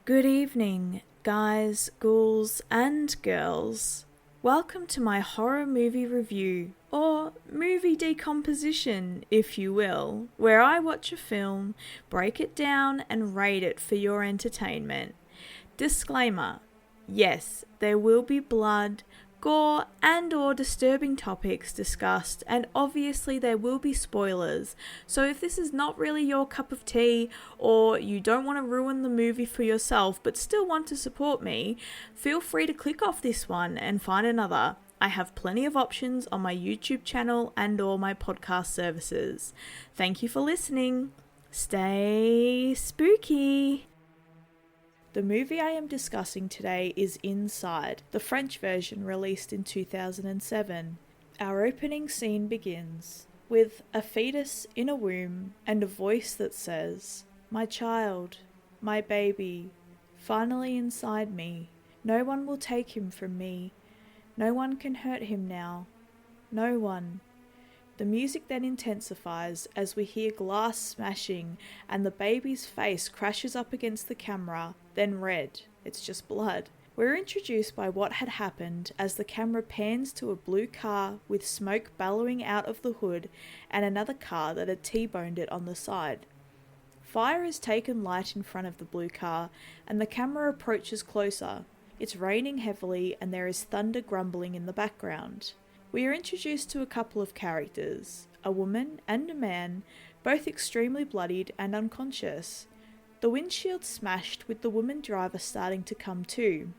Good evening, guys, ghouls, and girls. Welcome to my horror movie review, or movie decomposition, if you will, where I watch a film, break it down, and rate it for your entertainment. Disclaimer: yes, there will be blood, gore, and or disturbing topics discussed, and obviously there will be spoilers, so if this is not really your cup of tea, or you don't want to ruin the movie for yourself but still want to support me, feel free to click off this one and find another. I have plenty of options on my YouTube channel and or my podcast services. Thank you for listening. Stay spooky! The movie I am discussing today is Inside, the French version released in 2007. Our opening scene begins with a fetus in a womb and a voice that says, "My child, my baby, finally inside me. No one will take him from me. No one can hurt him now. No one." The music then intensifies as we hear glass smashing and the baby's face crashes up against the camera, then red. It's just blood. We're introduced by what had happened as the camera pans to a blue car with smoke bellowing out of the hood and another car that had T-boned it on the side. Fire has taken light in front of the blue car and the camera approaches closer. It's raining heavily and there is thunder grumbling in the background. We are introduced to a couple of characters, a woman and a man, both extremely bloodied and unconscious. The windshield smashed with the woman driver starting to come to.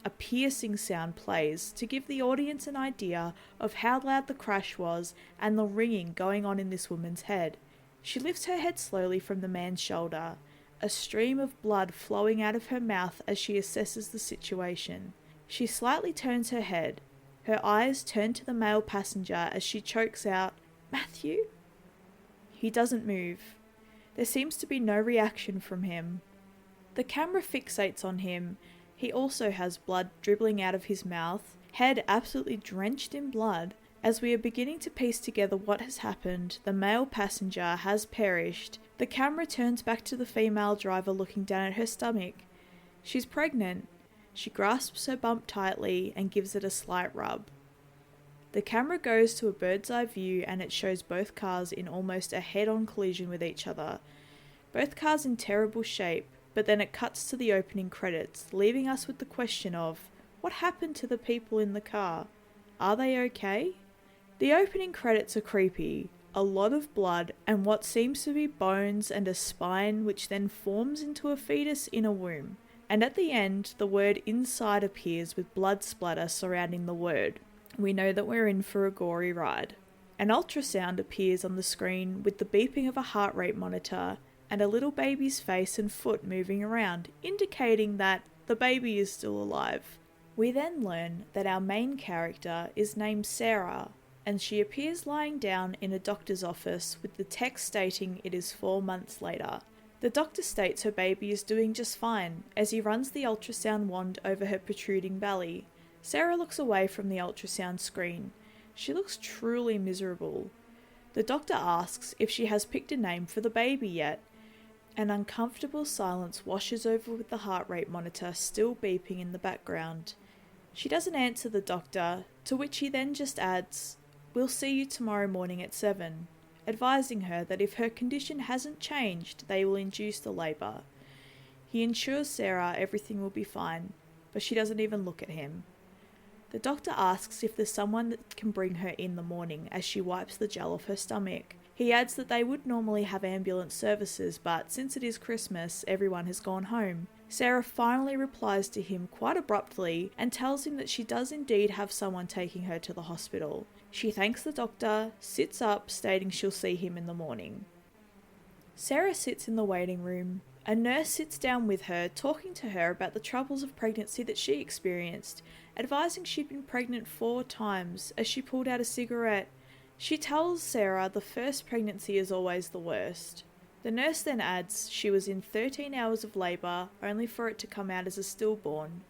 A piercing sound plays to give the audience an idea of how loud the crash was and the ringing going on in this woman's head. She lifts her head slowly from the man's shoulder, a stream of blood flowing out of her mouth as she assesses the situation. She slightly turns her head. Her eyes turn to the male passenger as she chokes out, "Matthew?" He doesn't move. There seems to be no reaction from him. The camera fixates on him. He also has blood dribbling out of his mouth, head absolutely drenched in blood. As we are beginning to piece together what has happened, the male passenger has perished. The camera turns back to the female driver looking down at her stomach. She's pregnant. She grasps her bump tightly and gives it a slight rub. The camera goes to a bird's eye view and it shows both cars in almost a head-on collision with each other. Both cars in terrible shape, but then it cuts to the opening credits, leaving us with the question of, what happened to the people in the car? Are they okay? The opening credits are creepy. A lot of blood and what seems to be bones and a spine which then forms into a fetus in a womb. And at the end, the word inside appears with blood splatter surrounding the word. We know that we're in for a gory ride. An ultrasound appears on the screen with the beeping of a heart rate monitor and a little baby's face and foot moving around, indicating that the baby is still alive. We then learn that our main character is named Sarah, and she appears lying down in a doctor's office with the text stating it is 4 months later. The doctor states her baby is doing just fine as he runs the ultrasound wand over her protruding belly. Sarah looks away from the ultrasound screen. She looks truly miserable. The doctor asks if she has picked a name for the baby yet. An uncomfortable silence washes over with the heart rate monitor still beeping in the background. She doesn't answer the doctor, to which he then just adds, "We'll see you tomorrow morning at 7. Advising her that if her condition hasn't changed, they will induce the labour. He ensures Sarah everything will be fine, but she doesn't even look at him. The doctor asks if there's someone that can bring her in the morning as she wipes the gel off her stomach. He adds that they would normally have ambulance services, but since it is Christmas, everyone has gone home. Sarah finally replies to him quite abruptly and tells him that she does indeed have someone taking her to the hospital. She thanks the doctor, sits up, stating she'll see him in the morning. Sarah sits in the waiting room. A nurse sits down with her, talking to her about the troubles of pregnancy that she experienced, advising she'd been pregnant 4 times as she pulled out a cigarette. She tells Sarah the first pregnancy is always the worst. The nurse then adds she was in 13 hours of labour, only for it to come out as a stillborn.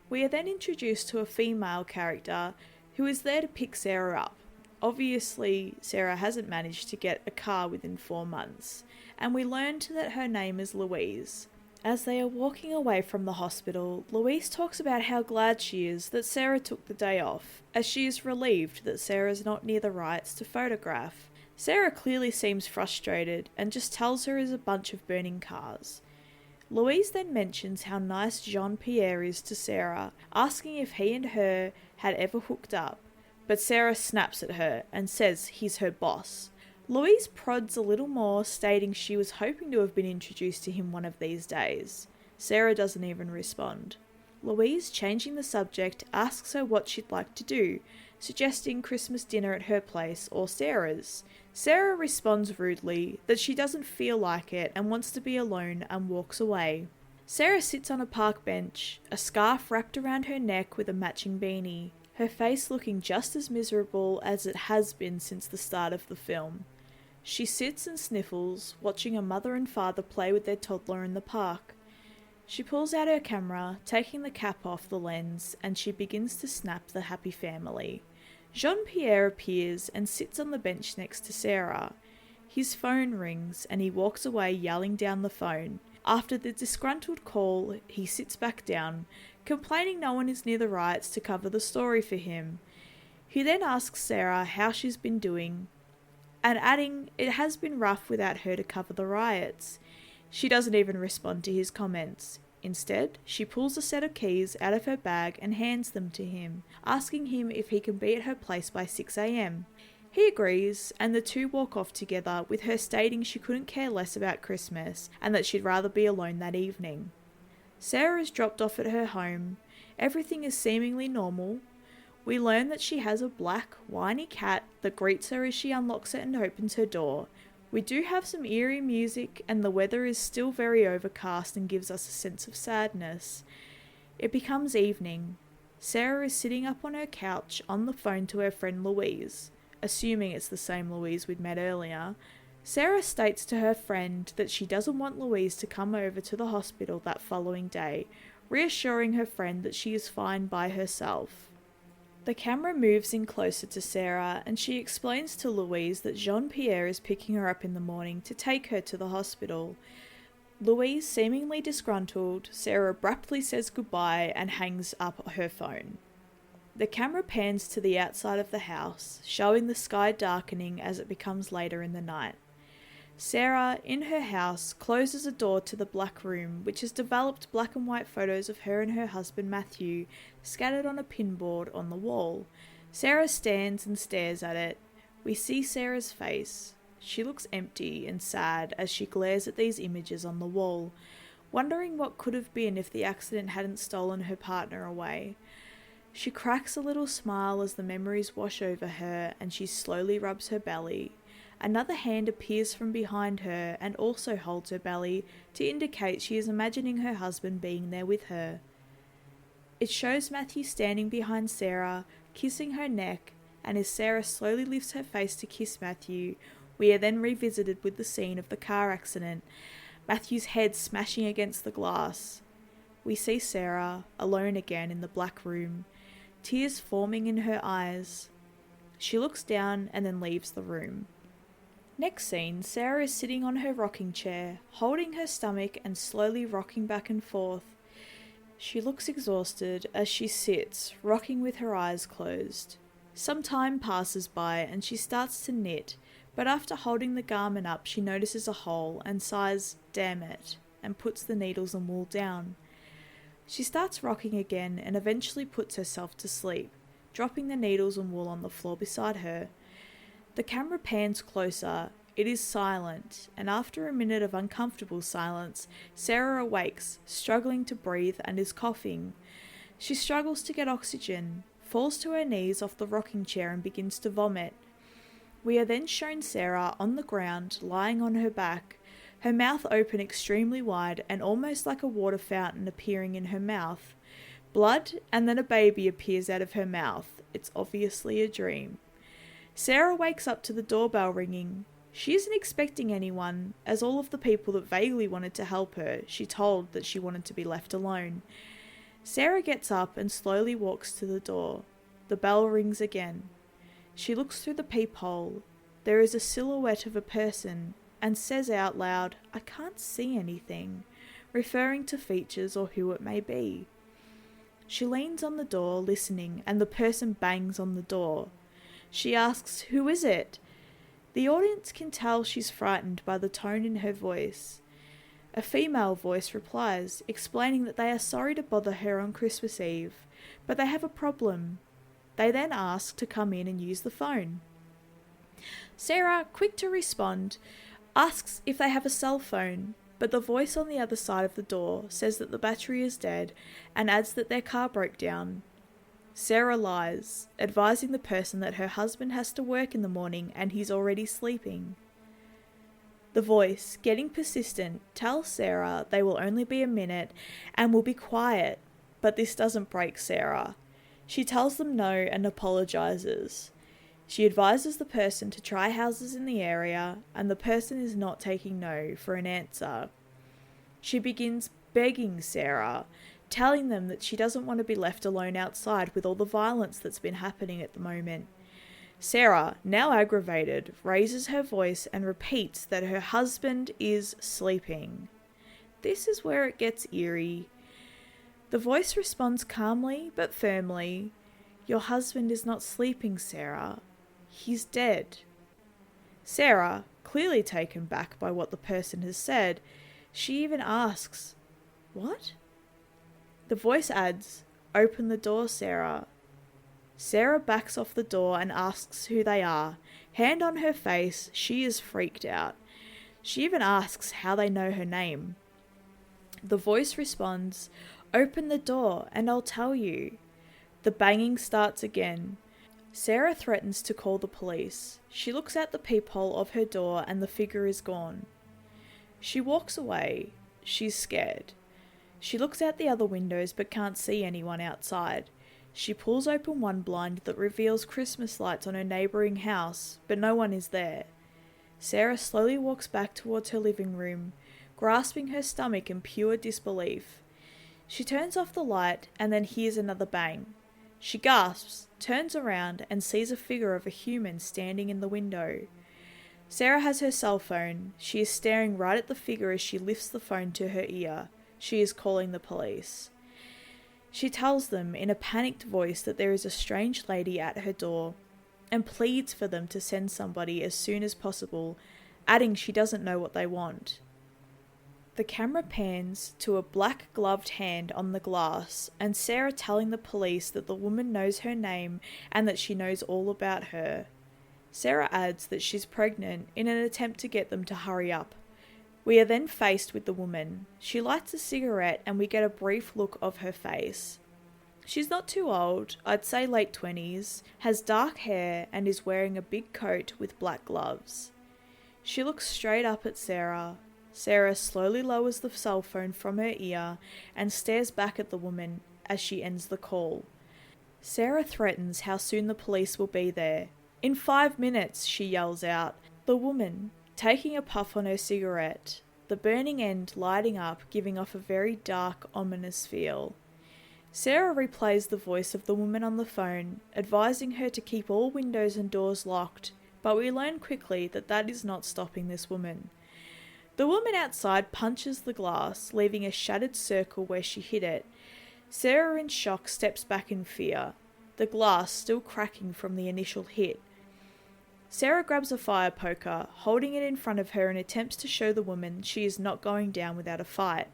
We are then introduced to a female character who is there to pick Sarah up. Obviously, Sarah hasn't managed to get a car within 4 months, and we learned that her name is Louise. As they are walking away from the hospital, Louise talks about how glad she is that Sarah took the day off, as she is relieved that Sarah is not near the rights to photograph. Sarah clearly seems frustrated and just tells her is a bunch of burning cars. Louise then mentions how nice Jean-Pierre is to Sarah, asking if he and her had ever hooked up, but Sarah snaps at her and says he's her boss. Louise prods a little more, stating she was hoping to have been introduced to him one of these days. Sarah doesn't even respond. Louise, changing the subject, asks her what she'd like to do, suggesting Christmas dinner at her place or Sarah's. Sarah responds rudely that she doesn't feel like it and wants to be alone and walks away. Sarah sits on a park bench, a scarf wrapped around her neck with a matching beanie, her face looking just as miserable as it has been since the start of the film. She sits and sniffles, watching a mother and father play with their toddler in the park. She pulls out her camera, taking the cap off the lens, and she begins to snap the happy family. Jean-Pierre appears and sits on the bench next to Sarah. His phone rings and he walks away yelling down the phone. After the disgruntled call, he sits back down, complaining no one is near the rights to cover the story for him. He then asks Sarah how she's been doing, and adding it has been rough without her to cover the riots. She doesn't even respond to his comments. Instead, she pulls a set of keys out of her bag and hands them to him, asking him if he can be at her place by 6 a.m. He agrees, and the two walk off together, with her stating she couldn't care less about Christmas and that she'd rather be alone that evening. Sarah is dropped off at her home. Everything is seemingly normal. We learn that she has a black, whiny cat that greets her as she unlocks it and opens her door. We do have some eerie music, and the weather is still very overcast and gives us a sense of sadness. It becomes evening. Sarah is sitting up on her couch on the phone to her friend Louise, assuming it's the same Louise we'd met earlier. Sarah states to her friend that she doesn't want Louise to come over to the hospital that following day, reassuring her friend that she is fine by herself. The camera moves in closer to Sarah, and she explains to Louise that Jean-Pierre is picking her up in the morning to take her to the hospital. Louise, seemingly disgruntled, Sarah abruptly says goodbye and hangs up her phone. The camera pans to the outside of the house, showing the sky darkening as it becomes later in the night. Sarah, in her house, closes a door to the black room, which has developed black and white photos of her and her husband Matthew, scattered on a pinboard on the wall. Sarah stands and stares at it. We see Sarah's face. She looks empty and sad as she glares at these images on the wall, wondering what could have been if the accident hadn't stolen her partner away. She cracks a little smile as the memories wash over her, and she slowly rubs her belly. Another hand appears from behind her and also holds her belly to indicate she is imagining her husband being there with her. It shows Matthew standing behind Sarah, kissing her neck, and as Sarah slowly lifts her face to kiss Matthew, we are then revisited with the scene of the car accident, Matthew's head smashing against the glass. We see Sarah, alone again in the black room, tears forming in her eyes. She looks down and then leaves the room. Next scene, Sarah is sitting on her rocking chair, holding her stomach and slowly rocking back and forth. She looks exhausted as she sits, rocking with her eyes closed. Some time passes by and she starts to knit, but after holding the garment up she notices a hole and sighs, "Damn it," and puts the needles and wool down. She starts rocking again and eventually puts herself to sleep, dropping the needles and wool on the floor beside her. The camera pans closer. It is silent, and after a minute of uncomfortable silence, Sarah awakes, struggling to breathe and is coughing. She struggles to get oxygen, falls to her knees off the rocking chair and begins to vomit. We are then shown Sarah on the ground, lying on her back, her mouth open extremely wide and almost like a water fountain appearing in her mouth. Blood, and then a baby appears out of her mouth. It's obviously a dream. Sarah wakes up to the doorbell ringing. She isn't expecting anyone, as all of the people that vaguely wanted to help her, she told that she wanted to be left alone. Sarah gets up and slowly walks to the door. The bell rings again. She looks through the peephole. There is a silhouette of a person, and says out loud, "I can't see anything," referring to features or who it may be. She leans on the door, listening, and the person bangs on the door. She asks, "Who is it?" The audience can tell she's frightened by the tone in her voice. A female voice replies, explaining that they are sorry to bother her on Christmas Eve, but they have a problem. They then ask to come in and use the phone. Sarah, quick to respond, asks if they have a cell phone, but the voice on the other side of the door says that the battery is dead and adds that their car broke down. Sarah lies, advising the person that her husband has to work in the morning and he's already sleeping. The voice, getting persistent, tells Sarah they will only be a minute and will be quiet, but this doesn't break Sarah. She tells them no and apologises. She advises the person to try houses in the area, and the person is not taking no for an answer. She begins begging Sarah, telling them that she doesn't want to be left alone outside with all the violence that's been happening at the moment. Sarah, now aggravated, raises her voice and repeats that her husband is sleeping. This is where it gets eerie. The voice responds calmly but firmly, "Your husband is not sleeping, Sarah. He's dead." Sarah, clearly taken back by what the person has said, she even asks, "What?" The voice adds, "Open the door, Sarah." Sarah backs off the door and asks who they are. Hand on her face, she is freaked out. She even asks how they know her name. The voice responds, "Open the door and I'll tell you." The banging starts again. Sarah threatens to call the police. She looks out the peephole of her door and the figure is gone. She walks away. She's scared. She looks out the other windows but can't see anyone outside. She pulls open one blind that reveals Christmas lights on her neighbouring house, but no one is there. Sarah slowly walks back towards her living room, grasping her stomach in pure disbelief. She turns off the light and then hears another bang. She gasps, turns around and sees a figure of a human standing in the window. Sarah has her cell phone. She is staring right at the figure as she lifts the phone to her ear. She is calling the police. She tells them in a panicked voice that there is a strange lady at her door and pleads for them to send somebody as soon as possible, adding she doesn't know what they want. The camera pans to a black-gloved hand on the glass and Sarah telling the police that the woman knows her name and that she knows all about her. Sarah adds that she's pregnant in an attempt to get them to hurry up. We are then faced with the woman. She lights a cigarette and we get a brief look of her face. She's not too old, I'd say late 20s, has dark hair and is wearing a big coat with black gloves. She looks straight up at Sarah. Sarah slowly lowers the cell phone from her ear and stares back at the woman as she ends the call. Sarah threatens how soon the police will be there. "In 5 minutes," she yells out. The woman, taking a puff on her cigarette, the burning end lighting up, giving off a very dark, ominous feel. Sarah replays the voice of the woman on the phone, advising her to keep all windows and doors locked, but we learn quickly that that is not stopping this woman. The woman outside punches the glass, leaving a shattered circle where she hit it. Sarah, in shock, steps back in fear, the glass still cracking from the initial hit. Sarah grabs a fire poker, holding it in front of her and attempts to show the woman she is not going down without a fight.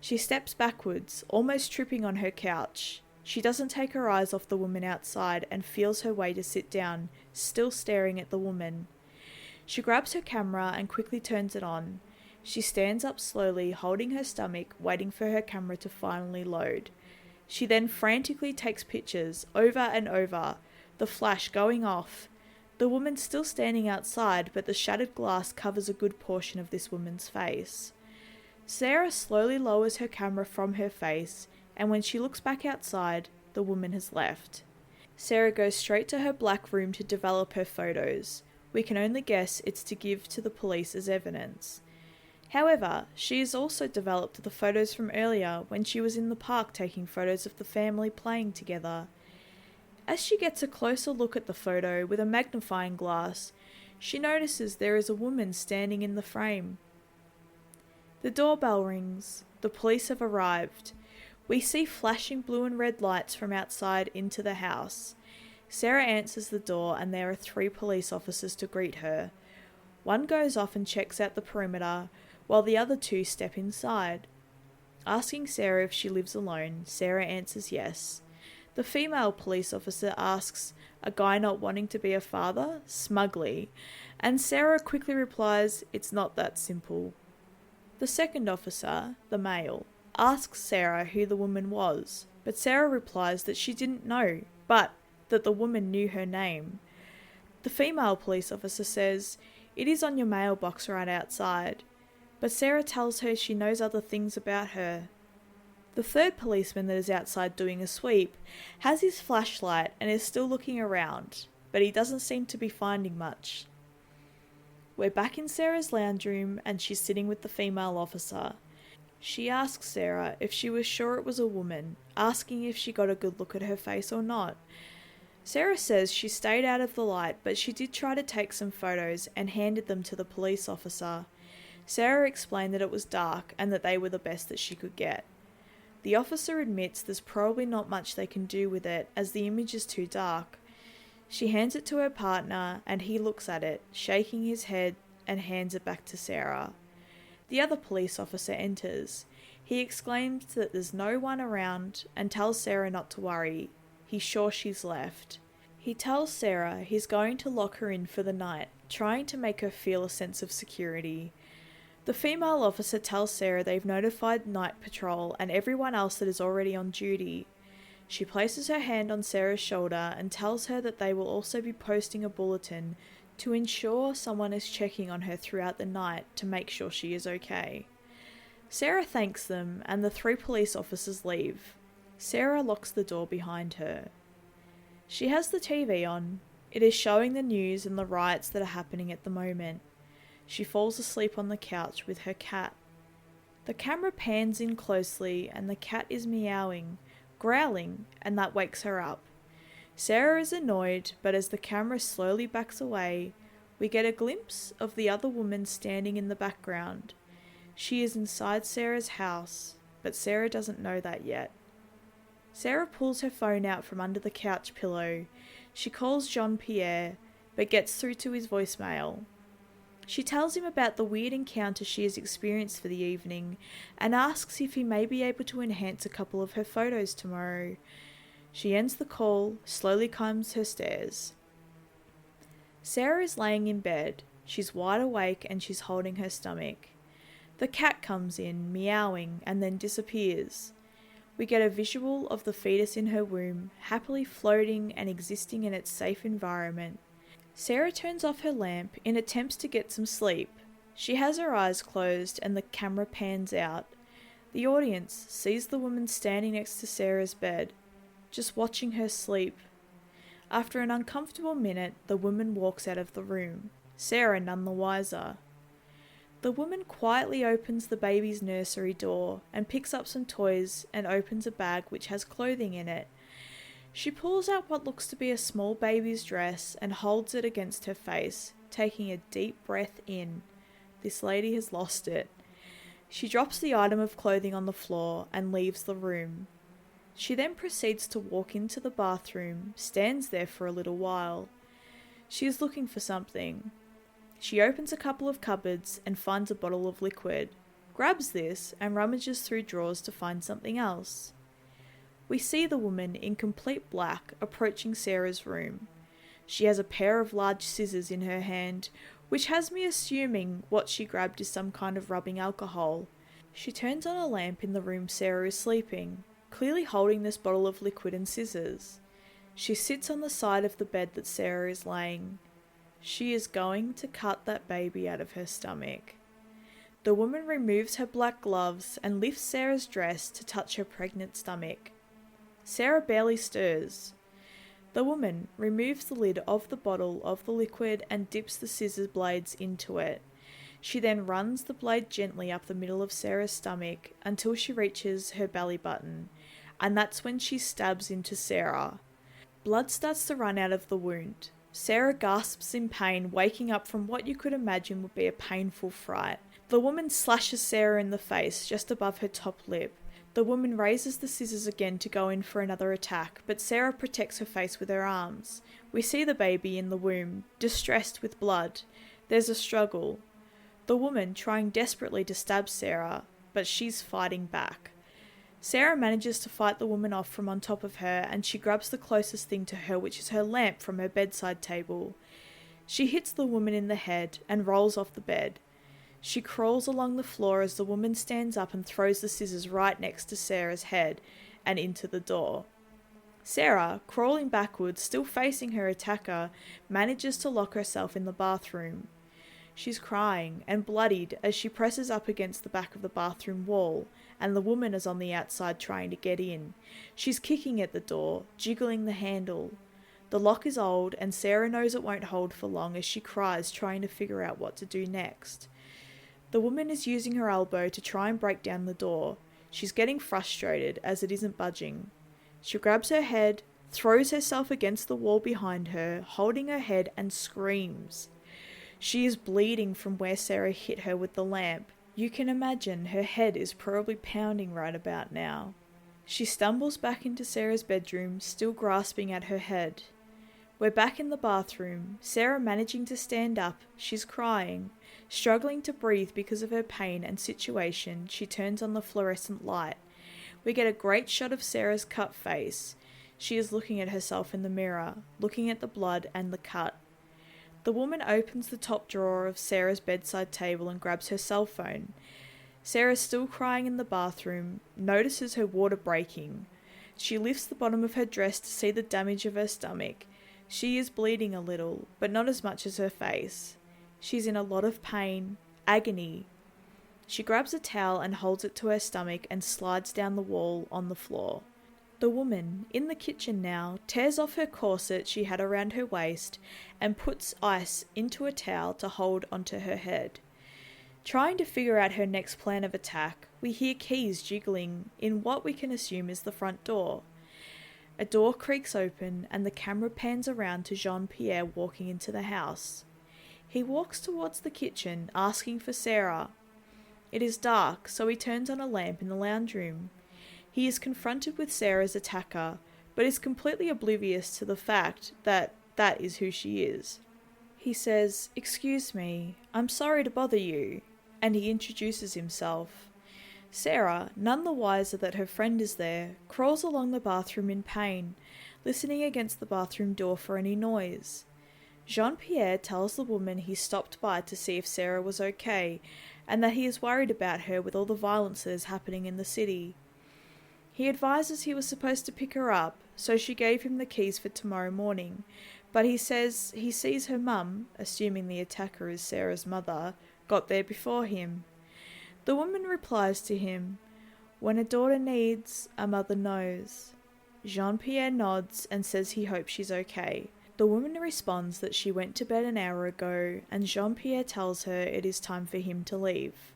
She steps backwards, almost tripping on her couch. She doesn't take her eyes off the woman outside and feels her way to sit down, still staring at the woman. She grabs her camera and quickly turns it on. She stands up slowly, holding her stomach, waiting for her camera to finally load. She then frantically takes pictures, over and over, the flash going off. The woman still standing outside, but the shattered glass covers a good portion of this woman's face. Sarah slowly lowers her camera from her face, and when she looks back outside, the woman has left. Sarah goes straight to her black room to develop her photos. We can only guess it's to give to the police as evidence. However, she has also developed the photos from earlier when she was in the park taking photos of the family playing together. As she gets a closer look at the photo with a magnifying glass, she notices there is a woman standing in the frame. The doorbell rings. The police have arrived. We see flashing blue and red lights from outside into the house. Sarah answers the door and there are 3 police officers to greet her. One goes off and checks out the perimeter, while the other 2 step inside. Asking Sarah if she lives alone, Sarah answers yes. The female police officer asks, "A guy not wanting to be a father?" smugly, and Sarah quickly replies, "It's not that simple." The second officer, the male, asks Sarah who the woman was, but Sarah replies that she didn't know, but that the woman knew her name. The female police officer says, "It is on your mailbox right outside," but Sarah tells her she knows other things about her. The third policeman that is outside doing a sweep has his flashlight and is still looking around, but he doesn't seem to be finding much. We're back in Sarah's lounge room and she's sitting with the female officer. She asks Sarah if she was sure it was a woman, asking if she got a good look at her face or not. Sarah says she stayed out of the light, but she did try to take some photos and handed them to the police officer. Sarah explained that it was dark and that they were the best that she could get. The officer admits there's probably not much they can do with it as the image is too dark. She hands it to her partner and he looks at it, shaking his head, and hands it back to Sarah. The other police officer enters. He exclaims that there's no one around and tells Sarah not to worry. He's sure she's left. He tells Sarah he's going to lock her in for the night, trying to make her feel a sense of security. The female officer tells Sarah they've notified night patrol and everyone else that is already on duty. She places her hand on Sarah's shoulder and tells her that they will also be posting a bulletin to ensure someone is checking on her throughout the night to make sure she is okay. Sarah thanks them and the 3 police officers leave. Sarah locks the door behind her. She has the TV on. It is showing the news and the riots that are happening at the moment. She falls asleep on the couch with her cat. The camera pans in closely and the cat is meowing, growling, and that wakes her up. Sarah is annoyed, but as the camera slowly backs away, we get a glimpse of the other woman standing in the background. She is inside Sarah's house, but Sarah doesn't know that yet. Sarah pulls her phone out from under the couch pillow. She calls Jean-Pierre, but gets through to his voicemail. She tells him about the weird encounter she has experienced for the evening and asks if he may be able to enhance a couple of her photos tomorrow. She ends the call, slowly climbs her stairs. Sarah is laying in bed. She's wide awake and she's holding her stomach. The cat comes in, meowing, and then disappears. We get a visual of the fetus in her womb, happily floating and existing in its safe environment. Sarah turns off her lamp in attempts to get some sleep. She has her eyes closed and the camera pans out. The audience sees the woman standing next to Sarah's bed, just watching her sleep. After an uncomfortable minute, the woman walks out of the room, Sarah none the wiser. The woman quietly opens the baby's nursery door and picks up some toys and opens a bag which has clothing in it. She pulls out what looks to be a small baby's dress and holds it against her face, taking a deep breath in. This lady has lost it. She drops the item of clothing on the floor and leaves the room. She then proceeds to walk into the bathroom, stands there for a little while. She is looking for something. She opens a couple of cupboards and finds a bottle of liquid, grabs this and rummages through drawers to find something else. We see the woman in complete black approaching Sarah's room. She has a pair of large scissors in her hand, which has me assuming what she grabbed is some kind of rubbing alcohol. She turns on a lamp in the room Sarah is sleeping, clearly holding this bottle of liquid and scissors. She sits on the side of the bed that Sarah is laying. She is going to cut that baby out of her stomach. The woman removes her black gloves and lifts Sarah's dress to touch her pregnant stomach. Sarah barely stirs. The woman removes the lid of the bottle of the liquid and dips the scissors blades into it. She then runs the blade gently up the middle of Sarah's stomach until she reaches her belly button, and that's when she stabs into Sarah. Blood starts to run out of the wound. Sarah gasps in pain, waking up from what you could imagine would be a painful fright. The woman slashes Sarah in the face, just above her top lip. The woman raises the scissors again to go in for another attack, but Sarah protects her face with her arms. We see the baby in the womb, distressed with blood. There's a struggle. The woman trying desperately to stab Sarah, but she's fighting back. Sarah manages to fight the woman off from on top of her, and she grabs the closest thing to her, which is her lamp from her bedside table. She hits the woman in the head and rolls off the bed. She crawls along the floor as the woman stands up and throws the scissors right next to Sarah's head and into the door. Sarah, crawling backwards, still facing her attacker, manages to lock herself in the bathroom. She's crying and bloodied as she presses up against the back of the bathroom wall, and the woman is on the outside trying to get in. She's kicking at the door, jiggling the handle. The lock is old, and Sarah knows it won't hold for long as she cries, trying to figure out what to do next. The woman is using her elbow to try and break down the door. She's getting frustrated as it isn't budging. She grabs her head, throws herself against the wall behind her, holding her head, and screams. She is bleeding from where Sarah hit her with the lamp. You can imagine her head is probably pounding right about now. She stumbles back into Sarah's bedroom, still grasping at her head. We're back in the bathroom, Sarah managing to stand up. She's crying. Struggling to breathe because of her pain and situation, she turns on the fluorescent light. We get a great shot of Sarah's cut face. She is looking at herself in the mirror, looking at the blood and the cut. The woman opens the top drawer of Sarah's bedside table and grabs her cell phone. Sarah, still crying in the bathroom, notices her water breaking. She lifts the bottom of her dress to see the damage of her stomach. She is bleeding a little, but not as much as her face. She's in a lot of pain, agony. She grabs a towel and holds it to her stomach and slides down the wall on the floor. The woman, in the kitchen now, tears off her corset she had around her waist and puts ice into a towel to hold onto her head. Trying to figure out her next plan of attack, we hear keys jiggling in what we can assume is the front door. A door creaks open and the camera pans around to Jean-Pierre walking into the house. He walks towards the kitchen, asking for Sarah. It is dark, so he turns on a lamp in the lounge room. He is confronted with Sarah's attacker, but is completely oblivious to the fact that that is who she is. He says, "Excuse me, I'm sorry to bother you," and he introduces himself. Sarah, none the wiser that her friend is there, crawls along the bathroom in pain, listening against the bathroom door for any noise. Jean-Pierre tells the woman he stopped by to see if Sarah was okay, and that he is worried about her with all the violence that is happening in the city. He advises he was supposed to pick her up, so she gave him the keys for tomorrow morning, but he says he sees her mum, assuming the attacker is Sarah's mother, got there before him. The woman replies to him, "When a daughter needs, a mother knows." Jean-Pierre nods and says he hopes she's okay. The woman responds that she went to bed an hour ago, and Jean-Pierre tells her it is time for him to leave.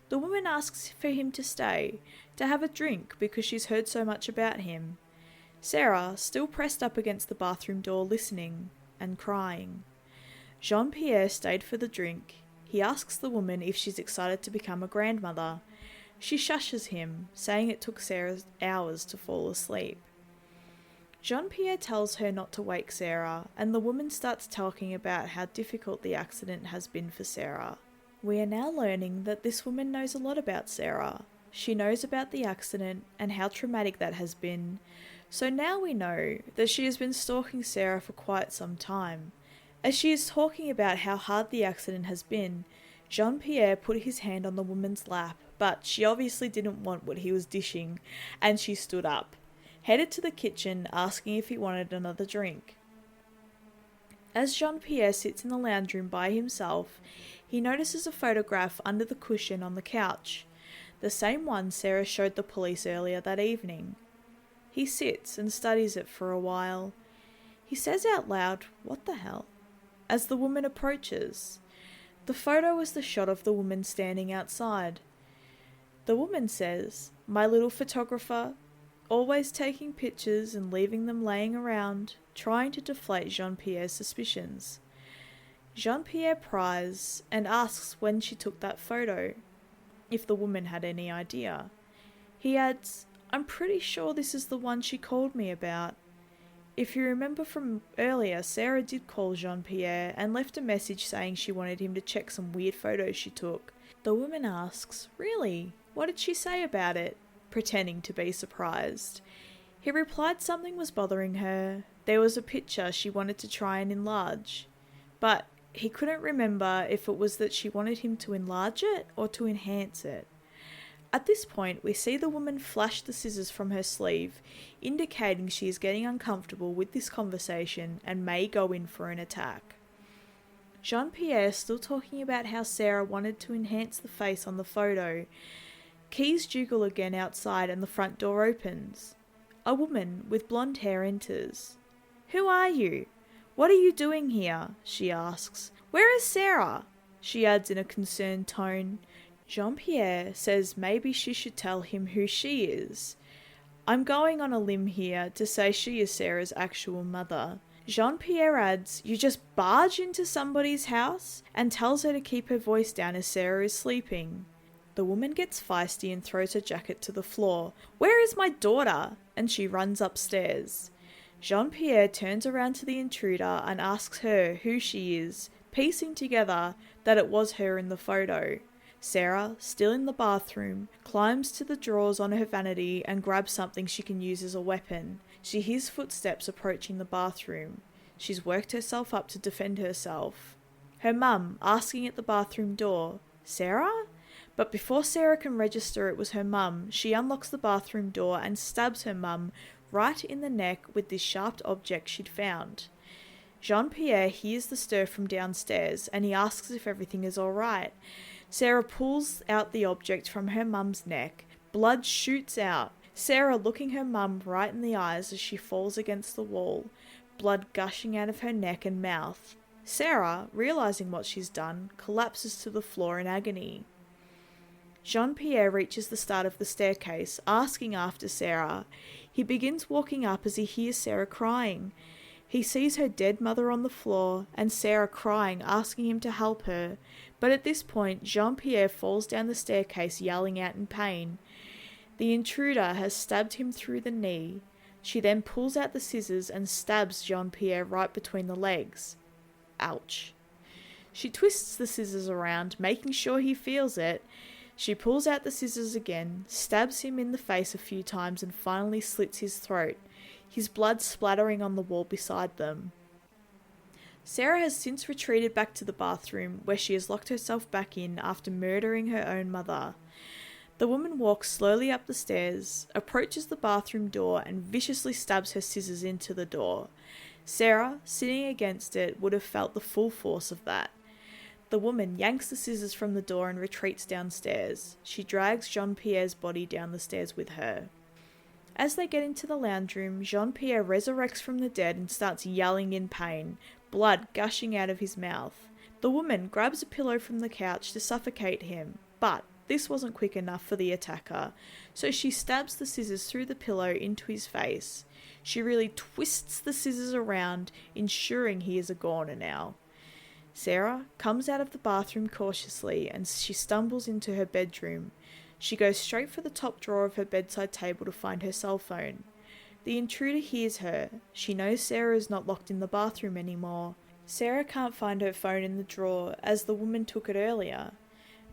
The woman asks for him to stay, to have a drink because she's heard so much about him. Sarah, still pressed up against the bathroom door listening and crying. Jean-Pierre stayed for the drink. He asks the woman if she's excited to become a grandmother. She shushes him, saying it took Sarah hours to fall asleep. Jean-Pierre tells her not to wake Sarah, and the woman starts talking about how difficult the accident has been for Sarah. We are now learning that this woman knows a lot about Sarah. She knows about the accident and how traumatic that has been. So now we know that she has been stalking Sarah for quite some time. As she is talking about how hard the accident has been, Jean-Pierre put his hand on the woman's lap, but she obviously didn't want what he was dishing, and she stood up, headed to the kitchen asking if he wanted another drink. As Jean-Pierre sits in the lounge room by himself, he notices a photograph under the cushion on the couch, the same one Sarah showed the police earlier that evening. He sits and studies it for a while. He says out loud, "What the hell?" as the woman approaches. The photo is the shot of the woman standing outside. The woman says, "My little photographer, always taking pictures and leaving them laying around," trying to deflate Jean-Pierre's suspicions. Jean-Pierre pries and asks when she took that photo. if the woman had any idea. He adds, "I'm pretty sure this is the one she called me about." If you remember from earlier, Sarah did call Jean-Pierre and left a message saying she wanted him to check some weird photos she took. The woman asks, "Really? What did she say about it?" pretending to be surprised. He replied something was bothering her. There was a picture she wanted to try and enlarge. But he couldn't remember if it was that she wanted him to enlarge it or to enhance it. At this point, we see the woman flash the scissors from her sleeve, indicating she is getting uncomfortable with this conversation and may go in for an attack. Jean-Pierre, still talking about how Sarah wanted to enhance the face on the photo. Keys jiggle again outside and the front door opens. A woman with blonde hair enters. "Who are you? What are you doing here?" she asks. "Where is Sarah?" she adds in a concerned tone. Jean-Pierre says maybe she should tell him who she is. "I'm going on a limb here to say she is Sarah's actual mother." Jean-Pierre adds, "You just barge into somebody's house?" and tells her to keep her voice down as Sarah is sleeping. The woman gets feisty and throws her jacket to the floor. "Where is my daughter?" and she runs upstairs. Jean-Pierre turns around to the intruder and asks her who she is, piecing together that it was her in the photo. Sarah, still in the bathroom, climbs to the drawers on her vanity and grabs something she can use as a weapon. She hears footsteps approaching the bathroom. She's worked herself up to defend herself. Her mum asking at the bathroom door, "Sarah?" But before Sarah can register it was her mum, she unlocks the bathroom door and stabs her mum right in the neck with this sharp object she'd found. Jean-Pierre hears the stir from downstairs and he asks if everything is alright. Sarah pulls out the object from her mum's neck. Blood shoots out. Sarah looking her mum right in the eyes as she falls against the wall, blood gushing out of her neck and mouth. Sarah, realising what she's done, collapses to the floor in agony. Jean-Pierre reaches the start of the staircase, asking after Sarah. He begins walking up as he hears Sarah crying. He sees her dead mother on the floor and Sarah crying, asking him to help her. But at this point, Jean-Pierre falls down the staircase yelling out in pain. The intruder has stabbed him through the knee. She then pulls out the scissors and stabs Jean-Pierre right between the legs. Ouch. She twists the scissors around, making sure he feels it. She pulls out the scissors again, stabs him in the face a few times and finally slits his throat, his blood splattering on the wall beside them. Sarah has since retreated back to the bathroom, where she has locked herself back in after murdering her own mother. The woman walks slowly up the stairs, approaches the bathroom door and viciously stabs her scissors into the door. Sarah, sitting against it, would have felt the full force of that. The woman yanks the scissors from the door and retreats downstairs. She drags Jean-Pierre's body down the stairs with her. As they get into the lounge room, Jean-Pierre resurrects from the dead and starts yelling in pain, blood gushing out of his mouth. The woman grabs a pillow from the couch to suffocate him, but this wasn't quick enough for the attacker, so she stabs the scissors through the pillow into his face. She really twists the scissors around, ensuring he is a goner now. Sarah comes out of the bathroom cautiously and she stumbles into her bedroom. She goes straight for the top drawer of her bedside table to find her cell phone. The intruder hears her. She knows Sarah is not locked in the bathroom anymore. Sarah can't find her phone in the drawer as the woman took it earlier.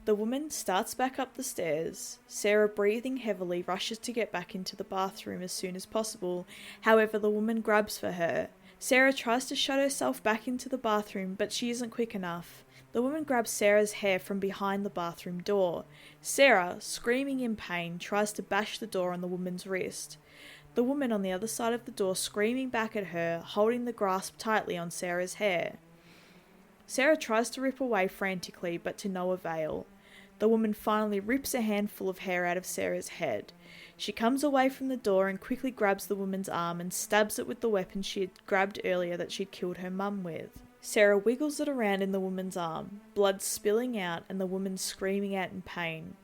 The woman starts back up the stairs. Sarah, breathing heavily, rushes to get back into the bathroom as soon as possible. However, the woman grabs for her. Sarah tries to shut herself back into the bathroom, but she isn't quick enough. The woman grabs Sarah's hair from behind the bathroom door. Sarah, screaming in pain, tries to bash the door on the woman's wrist. The woman on the other side of the door screaming back at her, holding the grasp tightly on Sarah's hair. Sarah tries to rip away frantically, but to no avail. The woman finally rips a handful of hair out of Sarah's head. She comes away from the door and quickly grabs the woman's arm and stabs it with the weapon she had grabbed earlier that she'd killed her mum with. Sarah wiggles it around in the woman's arm, blood spilling out and the woman screaming out in pain.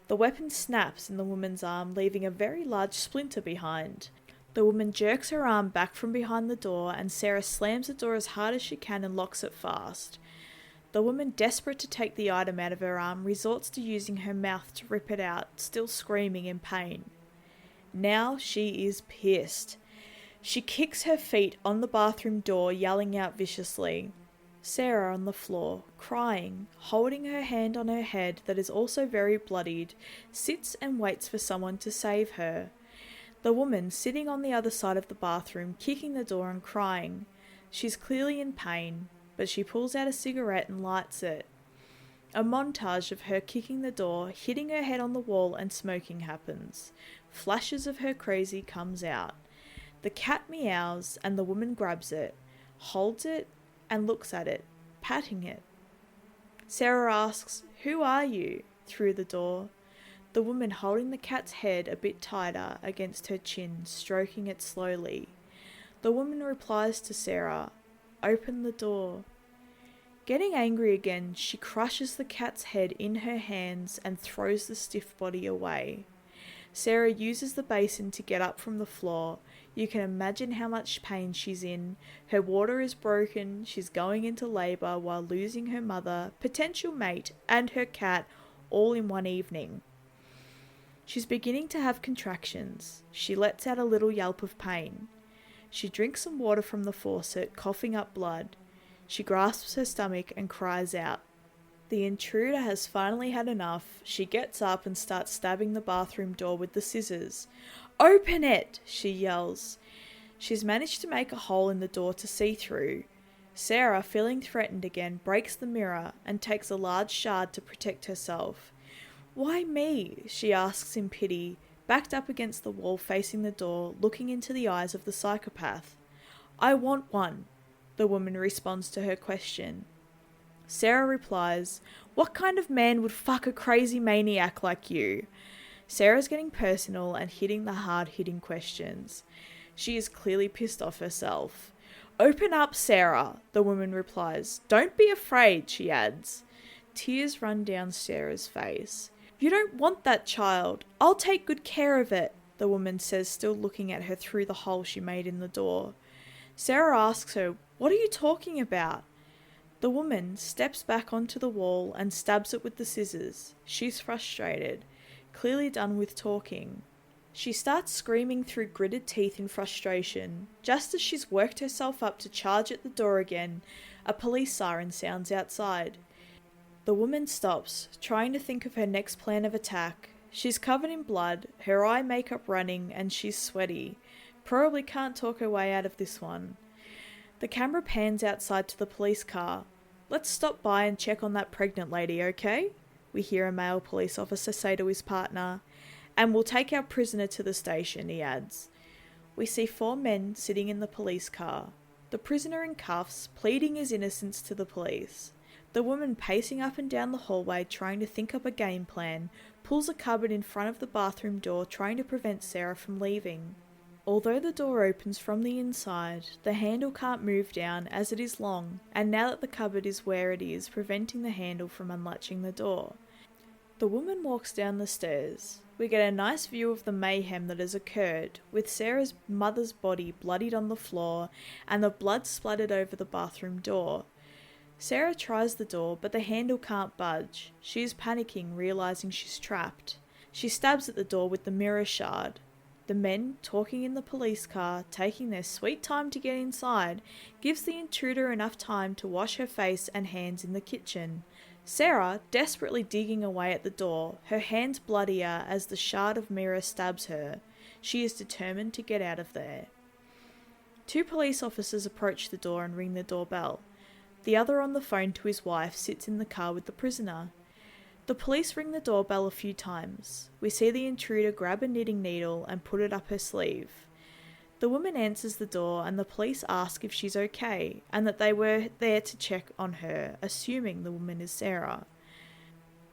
The weapon snaps in the woman's arm, leaving a very large splinter behind. The woman jerks her arm back from behind the door and Sarah slams the door as hard as she can and locks it fast. The woman, desperate to take the item out of her arm, resorts to using her mouth to rip it out, still screaming in pain. Now she is pissed. She kicks her feet on the bathroom door, yelling out viciously. Sarah, on the floor, crying, holding her hand on her head that is also very bloodied, sits and waits for someone to save her. The woman, sitting on the other side of the bathroom, kicking the door and crying. She's clearly in pain, but she pulls out a cigarette and lights it. A montage of her kicking the door, hitting her head on the wall and smoking happens. Flashes of her crazy comes out. The cat meows and the woman grabs it, holds it and looks at it, patting it. Sarah asks, "Who are you?" through the door. The woman holding the cat's head a bit tighter against her chin, stroking it slowly. The woman replies to Sarah, "Open the door." Getting angry again, she crushes the cat's head in her hands and throws the stiff body away. Sarah uses the basin to get up from the floor. You can imagine how much pain she's in. Her water is broken, she's going into labour while losing her mother, potential mate, and her cat all in one evening. She's beginning to have contractions. She lets out a little yelp of pain. She drinks some water from the faucet, coughing up blood. She grasps her stomach and cries out. The intruder has finally had enough. She gets up and starts stabbing the bathroom door with the scissors. "Open it!" she yells. She's managed to make a hole in the door to see through. Sarah, feeling threatened again, breaks the mirror and takes a large shard to protect herself. "Why me?" she asks in pity, backed up against the wall facing the door, looking into the eyes of the psychopath. "I want one," the woman responds to her question. Sarah replies, "What kind of man would fuck a crazy maniac like you?" Sarah's getting personal and hitting the hard-hitting questions. She is clearly pissed off herself. "Open up, Sarah," the woman replies. "Don't be afraid," she adds. Tears run down Sarah's face. "You don't want that child. I'll take good care of it," the woman says, still looking at her through the hole she made in the door. Sarah asks her, "What are you talking about?" The woman steps back onto the wall and stabs it with the scissors. She's frustrated, clearly done with talking. She starts screaming through gritted teeth in frustration. Just as she's worked herself up to charge at the door again, a police siren sounds outside. The woman stops, trying to think of her next plan of attack. She's covered in blood, her eye makeup running, and she's sweaty. Probably can't talk her way out of this one. The camera pans outside to the police car. "Let's stop by and check on that pregnant lady, okay?" we hear a male police officer say to his partner. "And we'll take our prisoner to the station," he adds. We see 4 men sitting in the police car. The prisoner in cuffs, pleading his innocence to the police. The woman, pacing up and down the hallway trying to think up a game plan, pulls a cupboard in front of the bathroom door trying to prevent Sarah from leaving. Although the door opens from the inside, the handle can't move down as it is long, and now that the cupboard is where it is, preventing the handle from unlatching the door. The woman walks down the stairs. We get a nice view of the mayhem that has occurred, with Sarah's mother's body bloodied on the floor and the blood splattered over the bathroom door. Sarah tries the door, but the handle can't budge. She is panicking, realizing she's trapped. She stabs at the door with the mirror shard. The men, talking in the police car, taking their sweet time to get inside, gives the intruder enough time to wash her face and hands in the kitchen. Sarah, desperately digging away at the door, her hands bloodier as the shard of mirror stabs her. She is determined to get out of there. 2 police officers approach the door and ring the doorbell. The other, on the phone to his wife, sits in the car with the prisoner. The police ring the doorbell a few times. We see the intruder grab a knitting needle and put it up her sleeve. The woman answers the door and the police ask if she's okay and that they were there to check on her, assuming the woman is Sarah.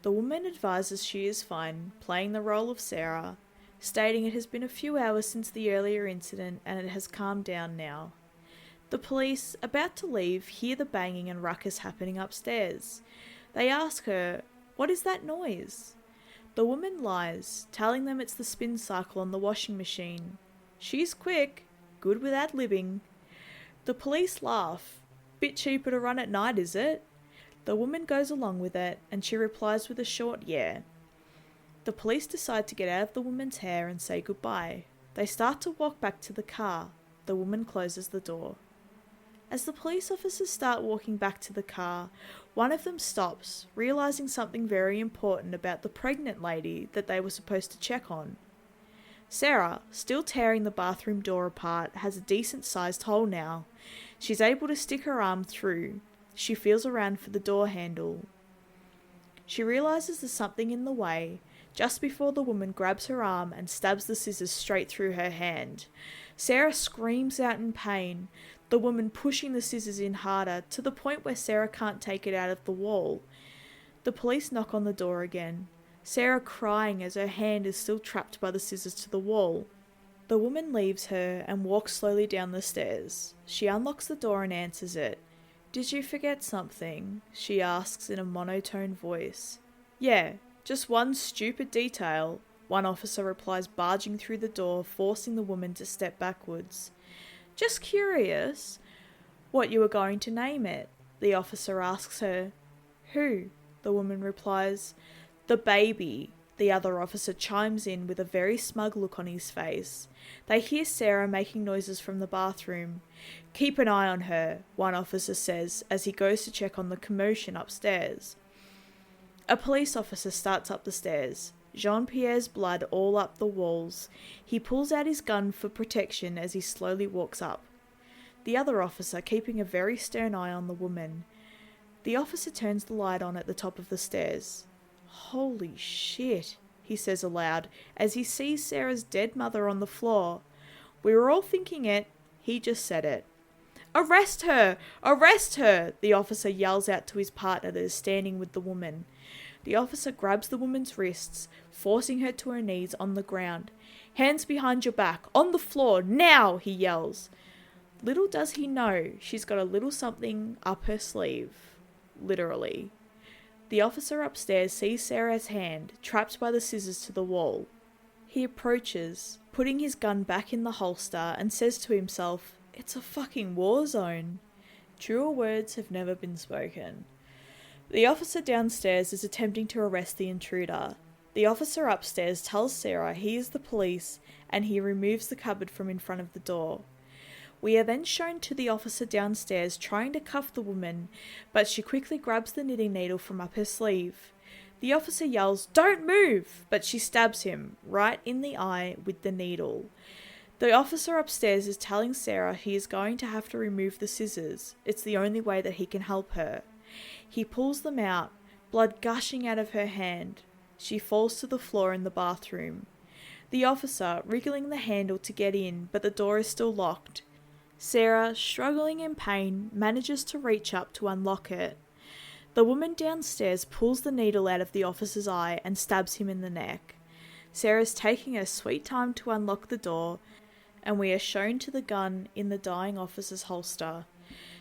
The woman advises she is fine, playing the role of Sarah, stating it has been a few hours since the earlier incident and it has calmed down now. The police, about to leave, hear the banging and ruckus happening upstairs. They ask her, "What is that noise?" The woman lies, telling them it's the spin cycle on the washing machine. She's quick, good with ad-libbing. The police laugh. "Bit cheaper to run at night, is it?" The woman goes along with it, and she replies with a short yeah. The police decide to get out of the woman's hair and say goodbye. They start to walk back to the car. The woman closes the door. As the police officers start walking back to the car, one of them stops, realising something very important about the pregnant lady that they were supposed to check on. Sarah, still tearing the bathroom door apart, has a decent-sized hole now. She's able to stick her arm through. She feels around for the door handle. She realises there's something in the way, just before the woman grabs her arm and stabs the scissors straight through her hand. Sarah screams out in pain, the woman pushing the scissors in harder, to the point where Sarah can't take it out of the wall. The police knock on the door again, Sarah crying as her hand is still trapped by the scissors to the wall. The woman leaves her and walks slowly down the stairs. She unlocks the door and answers it. "Did you forget something?" she asks in a monotone voice. "Yeah, just one stupid detail," one officer replies, barging through the door, forcing the woman to step backwards. "Just curious what you were going to name it," the officer asks her. "Who?" the woman replies. "The baby," the other officer chimes in with a very smug look on his face. They hear Sarah making noises from the bathroom. "Keep an eye on her," one officer says as he goes to check on the commotion upstairs. A police officer starts up the stairs. Jean-Pierre's blood all up the walls. He pulls out his gun for protection as he slowly walks up. The other officer keeping a very stern eye on the woman. The officer turns the light on at the top of the stairs. "Holy shit," he says aloud as he sees Sarah's dead mother on the floor. "We were all thinking it." He just said it. "Arrest her! Arrest her!" the officer yells out to his partner that is standing with the woman. The officer grabs the woman's wrists, forcing her to her knees on the ground. "Hands behind your back, on the floor, now!" he yells. Little does he know, she's got a little something up her sleeve. Literally. The officer upstairs sees Sarah's hand, trapped by the scissors to the wall. He approaches, putting his gun back in the holster, and says to himself, "It's a fucking war zone." Truer words have never been spoken. The officer downstairs is attempting to arrest the intruder. The officer upstairs tells Sarah he is the police, and he removes the cupboard from in front of the door. We are then shown to the officer downstairs trying to cuff the woman, but she quickly grabs the knitting needle from up her sleeve. The officer yells, "Don't move!" but she stabs him right in the eye with the needle. The officer upstairs is telling Sarah he is going to have to remove the scissors. It's the only way that he can help her. He pulls them out, blood gushing out of her hand. She falls to the floor in the bathroom. The officer wriggling the handle to get in, but the door is still locked. Sarah, struggling in pain, manages to reach up to unlock it. The woman downstairs pulls the needle out of the officer's eye and stabs him in the neck. Sarah's taking her sweet time to unlock the door, and we are shown to the gun in the dying officer's holster.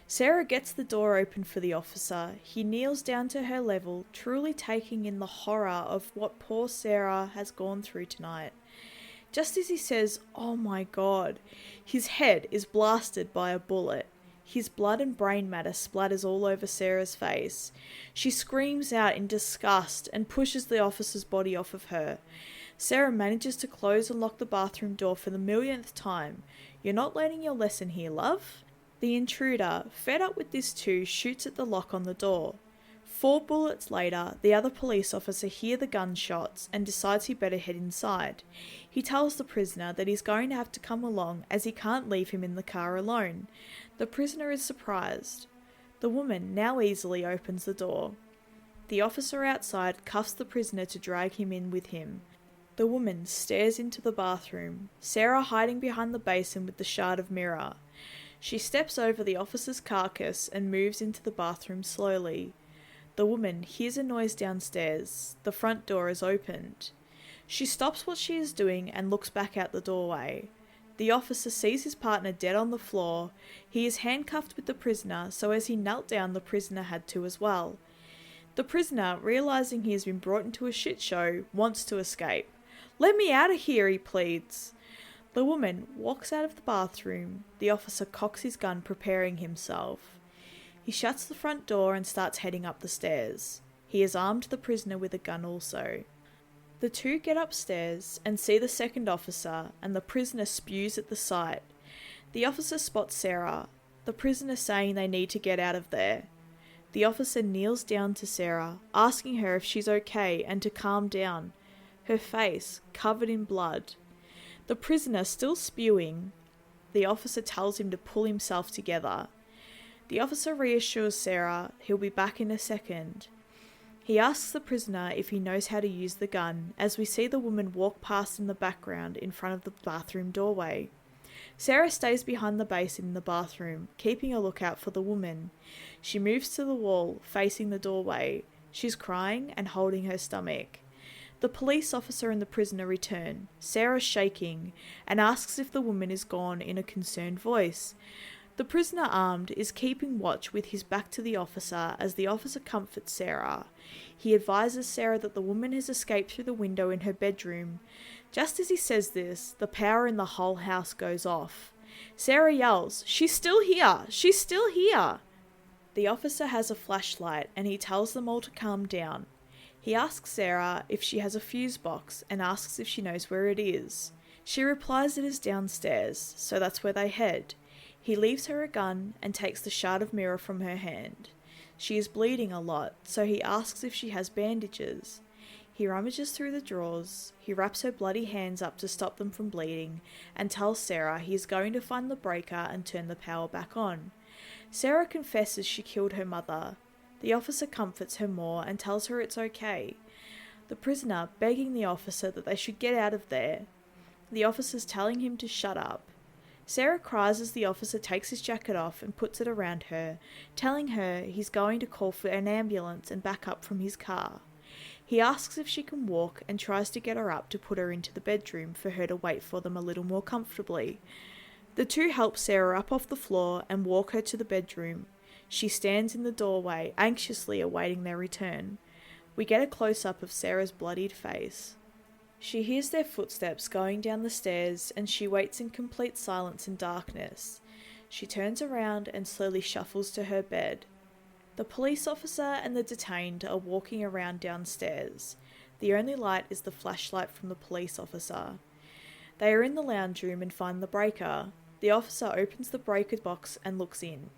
Sarah gets the door open for the officer. He kneels down to her level, truly taking in the horror of what poor Sarah has gone through tonight. Just as he says, "Oh my God," his head is blasted by a bullet. His blood and brain matter splatters all over Sarah's face. She screams out in disgust and pushes the officer's body off of her. Sarah manages to close and lock the bathroom door for the millionth time. "You're not learning your lesson here, love." The intruder, fed up with this too, shoots at the lock on the door. 4 bullets later, the other police officer hears the gunshots and decides he better head inside. He tells the prisoner that he's going to have to come along as he can't leave him in the car alone. The prisoner is surprised. The woman now easily opens the door. The officer outside cuffs the prisoner to drag him in with him. The woman stares into the bathroom, Sarah hiding behind the basin with the shard of mirror. She steps over the officer's carcass and moves into the bathroom slowly. The woman hears a noise downstairs. The front door is opened. She stops what she is doing and looks back out the doorway. The officer sees his partner dead on the floor. He is handcuffed with the prisoner, so as he knelt down, the prisoner had to as well. The prisoner, realising he has been brought into a shit show, wants to escape. "Let me out of here," he pleads. The woman walks out of the bathroom. The officer cocks his gun, preparing himself. He shuts the front door and starts heading up the stairs. He has armed the prisoner with a gun also. The two get upstairs and see the second officer, and the prisoner spews at the sight. The officer spots Sarah, the prisoner saying they need to get out of there. The officer kneels down to Sarah, asking her if she's okay and to calm down, her face covered in blood. The prisoner still spewing. The officer tells him to pull himself together. The officer reassures Sarah he'll be back in a second. He asks the prisoner if he knows how to use the gun, as we see the woman walk past in the background in front of the bathroom doorway. Sarah stays behind the basin in the bathroom, keeping a lookout for the woman. She moves to the wall, facing the doorway. She's crying and holding her stomach. The police officer and the prisoner return, Sarah shaking, and asks if the woman is gone in a concerned voice. The prisoner, armed, is keeping watch with his back to the officer as the officer comforts Sarah. He advises Sarah that the woman has escaped through the window in her bedroom. Just as he says this, the power in the whole house goes off. Sarah yells, "She's still here! She's still here!" The officer has a flashlight and he tells them all to calm down. He asks Sarah if she has a fuse box and asks if she knows where it is. She replies it is downstairs, so that's where they head. He leaves her a gun and takes the shard of mirror from her hand. She is bleeding a lot, so he asks if she has bandages. He rummages through the drawers, he wraps her bloody hands up to stop them from bleeding, and tells Sarah he is going to find the breaker and turn the power back on. Sarah confesses she killed her mother. The officer comforts her more and tells her it's okay. The prisoner begging the officer that they should get out of there. The officer's telling him to shut up. Sarah cries as the officer takes his jacket off and puts it around her, telling her he's going to call for an ambulance and back up from his car. He asks if she can walk and tries to get her up to put her into the bedroom for her to wait for them a little more comfortably. The two help Sarah up off the floor and walk her to the bedroom. She stands in the doorway, anxiously awaiting their return. We get a close-up of Sarah's bloodied face. She hears their footsteps going down the stairs and she waits in complete silence and darkness. She turns around and slowly shuffles to her bed. The police officer and the detained are walking around downstairs. The only light is the flashlight from the police officer. They are in the lounge room and find the breaker. The officer opens the breaker box and looks in.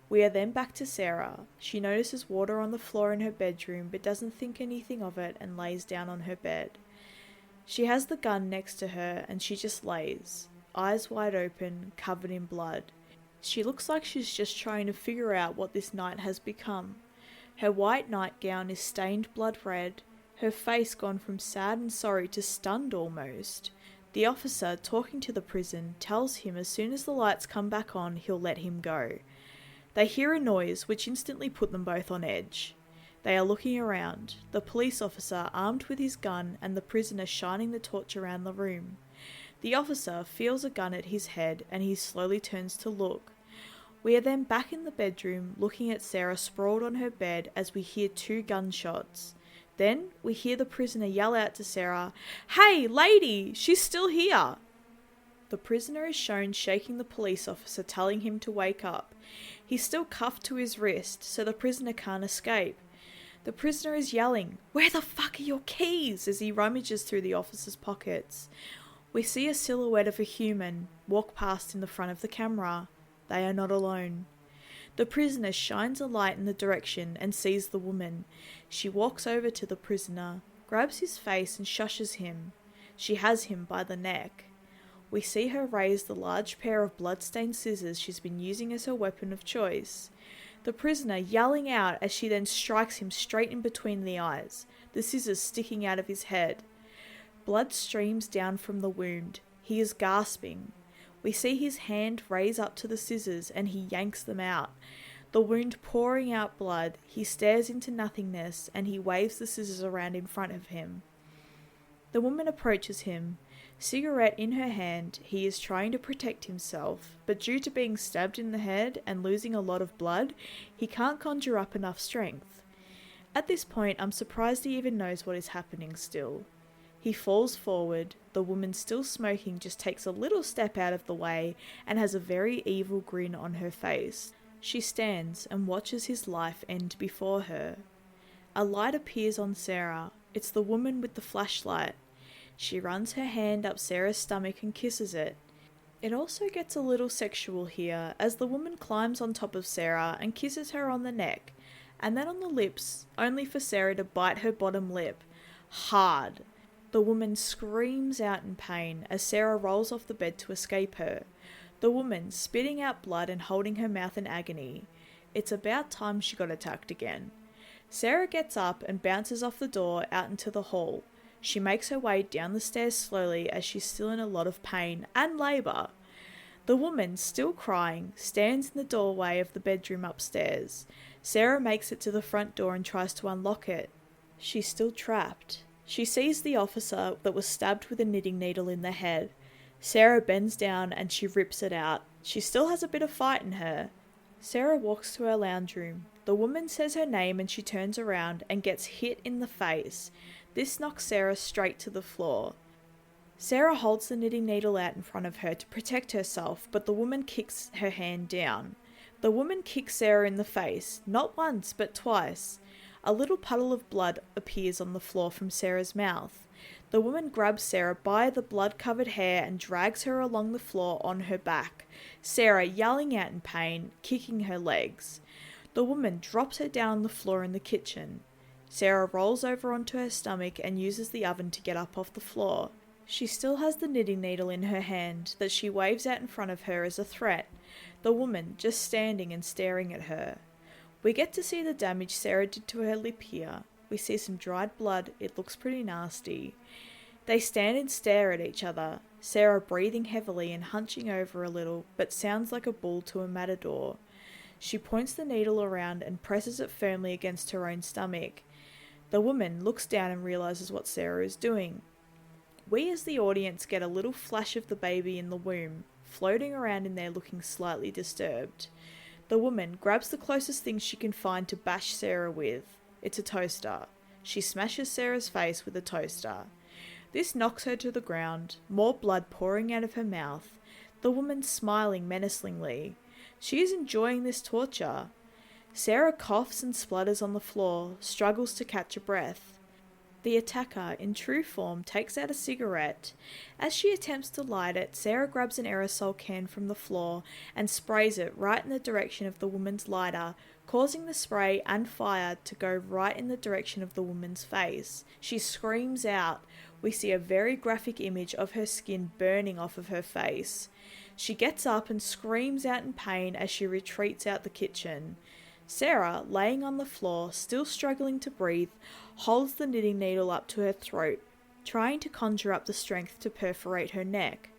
We are then back to Sarah. She notices water on the floor in her bedroom but doesn't think anything of it and lays down on her bed. She has the gun next to her and she just lays, eyes wide open, covered in blood. She looks like she's just trying to figure out what this night has become. Her white nightgown is stained blood red, her face gone from sad and sorry to stunned almost. The officer, talking to the prison, tells him as soon as the lights come back on, he'll let him go. They hear a noise which instantly put them both on edge. They are looking around, the police officer armed with his gun and the prisoner shining the torch around the room. The officer feels a gun at his head and he slowly turns to look. We are then back in the bedroom looking at Sarah sprawled on her bed as we hear 2 gunshots. Then we hear the prisoner yell out to Sarah, "Hey, lady, she's still here!" The prisoner is shown shaking the police officer, telling him to wake up. He's still cuffed to his wrist, so the prisoner can't escape. The prisoner is yelling, "Where the fuck are your keys?" as he rummages through the officer's pockets. We see a silhouette of a human walk past in the front of the camera. They are not alone. The prisoner shines a light in the direction and sees the woman. She walks over to the prisoner, grabs his face and shushes him. She has him by the neck. We see her raise the large pair of blood-stained scissors she's been using as her weapon of choice. The prisoner yelling out as she then strikes him straight in between the eyes, the scissors sticking out of his head. Blood streams down from the wound. He is gasping. We see his hand raise up to the scissors and he yanks them out. The wound pouring out blood, he stares into nothingness and he waves the scissors around in front of him. The woman approaches him. Cigarette in her hand, he is trying to protect himself, but due to being stabbed in the head and losing a lot of blood, he can't conjure up enough strength. At this point, I'm surprised he even knows what is happening still. He falls forward, the woman still smoking just takes a little step out of the way and has a very evil grin on her face. She stands and watches his life end before her. A light appears on Sarah. It's the woman with the flashlight. She runs her hand up Sarah's stomach and kisses it. It also gets a little sexual here as the woman climbs on top of Sarah and kisses her on the neck, and then on the lips, only for Sarah to bite her bottom lip. Hard. The woman screams out in pain as Sarah rolls off the bed to escape her. The woman spitting out blood and holding her mouth in agony. It's about time she got attacked again. Sarah gets up and bounces off the door out into the hall. She makes her way down the stairs slowly as she's still in a lot of pain and labour. The woman, still crying, stands in the doorway of the bedroom upstairs. Sarah makes it to the front door and tries to unlock it. She's still trapped. She sees the officer that was stabbed with a knitting needle in the head. Sarah bends down and she rips it out. She still has a bit of fight in her. Sarah walks to her lounge room. The woman says her name and she turns around and gets hit in the face. This knocks Sarah straight to the floor. Sarah holds the knitting needle out in front of her to protect herself, but the woman kicks her hand down. The woman kicks Sarah in the face, not once but twice. A little puddle of blood appears on the floor from Sarah's mouth. The woman grabs Sarah by the blood-covered hair and drags her along the floor on her back, Sarah yelling out in pain, kicking her legs. The woman drops her down on the floor in the kitchen. Sarah rolls over onto her stomach and uses the oven to get up off the floor. She still has the knitting needle in her hand that she waves out in front of her as a threat, the woman just standing and staring at her. We get to see the damage Sarah did to her lip here. We see some dried blood. It looks pretty nasty. They stand and stare at each other, Sarah breathing heavily and hunching over a little, but sounds like a bull to a matador. She points the needle around and presses it firmly against her own stomach. The woman looks down and realizes what Sarah is doing. We as the audience get a little flash of the baby in the womb, floating around in there looking slightly disturbed. The woman grabs the closest thing she can find to bash Sarah with. It's a toaster. She smashes Sarah's face with a toaster. This knocks her to the ground, more blood pouring out of her mouth. The woman smiling menacingly. She is enjoying this torture. Sarah coughs and splutters on the floor, struggles to catch a breath. The attacker, in true form, takes out a cigarette. As she attempts to light it, Sarah grabs an aerosol can from the floor and sprays it right in the direction of the woman's lighter, causing the spray and fire to go right in the direction of the woman's face. She screams out. We see a very graphic image of her skin burning off of her face. She gets up and screams out in pain as she retreats out the kitchen. Sarah, laying on the floor, still struggling to breathe, holds the knitting needle up to her throat, trying to conjure up the strength to perforate her neck.